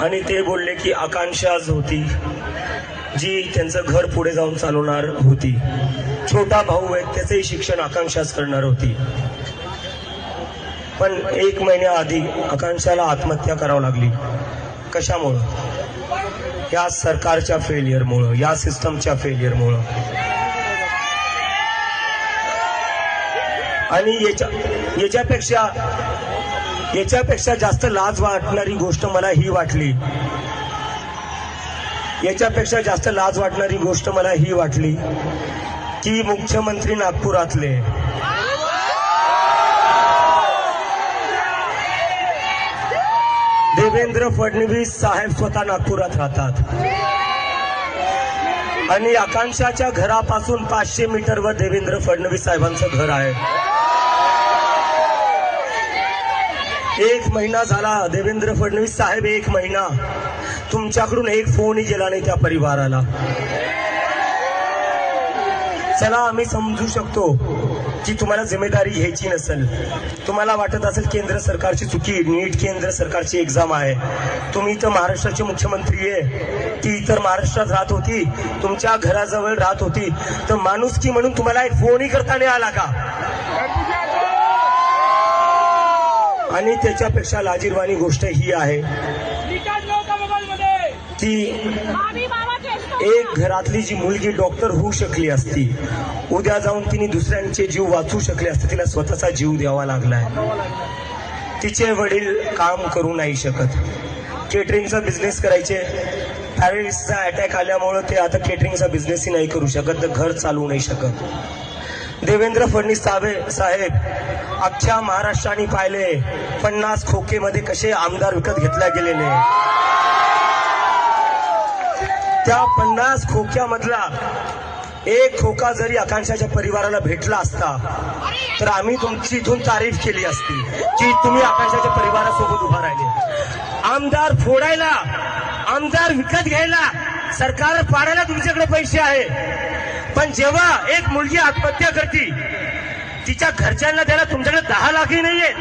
आणि ते बोलले की आकांक्षाच होती जी त्यांचं घर पुढे जाऊन चालवणार होती. छोटा भाऊ आहे त्याचंही शिक्षण आकांक्षाच करणार होती. पण 1 महिन्याआधी आकांक्षाला आत्महत्या करावी लागली. कशामुळं? या सरकारच्या फेलियरमुळं, या सिस्टमच्या फेलियरमुळं. आणि याच्यापेक्षा जास्त लाज वाटणारी गोष्ट मला ही वाटली. याच्यापेक्षा जास्त लाज वाटणारी गोष्ट मला ही वाटली की मुख्यमंत्री नागपुरातले, देवेंद्र फडणवीस साहेब स्वतः नागपुरात राहतात आणि आकांक्षाच्या घरापासून 500 मीटरवर देवेंद्र फडणवीस साहेबांचं घर आहे. 1 महिना झाला देवेंद्र फडणवीस साहेब, 1 महिना तुमच्याकडून एक फोनही गेला नाही त्या परिवाराला. चला आम्ही समजू शकतो की तुम्हाला जिम्मेदारी घ्यायची नसेल. तुम्हाला वाटत असेल केंद्र सरकारची चुकी, नीट केंद्र सरकारची एक्झाम आहे. तुम्ही तर महाराष्ट्राचे मुख्यमंत्री आहे, ती तर महाराष्ट्रात राहत होती, तुमच्या घराजवळ राहत होती, तर माणुसकी म्हणून तुम्हाला एक फोनही करता नाही आला का? आणि त्याच्यापेक्षा लाजिरवाणी गोष्ट ही आहे की एक घरातली जी मुलगी डॉक्टर होऊ शकली असती, उद्या जाऊन तिने दुसऱ्यांचे जीव वाचवू शकले असते, तिला स्वतःचा जीव द्यावा लागलाय. तिचे वडील काम करू नाही शकत, केटरिंगचा बिझनेस करायचे, पॅरालिसिसचा अटॅक आल्यामुळे ते आता केटरिंगचा बिझनेसही नाही करू शकत, तर घर चालवू नाही शकत. देवेंद्र फडणवीस साहेब अख्ख्या महाराष्ट्राने पाहिले 50 खोकेमध्ये कसे आमदार विकत घेतल्या गेलेले. त्या 50 खोक्यामधला एक खोका जरी आकांक्षाच्या परिवाराला भेटला असता तर आम्ही तुमची इथून तारीफ केली असती की तुम्ही आकांक्षाच्या परिवारासोबत उभा राहिले. आमदार फोडायला, आमदार विकत घ्यायला, सरकार पाडायला तुमच्याकडे पैसे आहे, पण जेव्हा एक मुलगी आत्महत्या करते तिच्या घरच्यांना द्यायला तुमच्याकडे 10 लाखही नाहीये.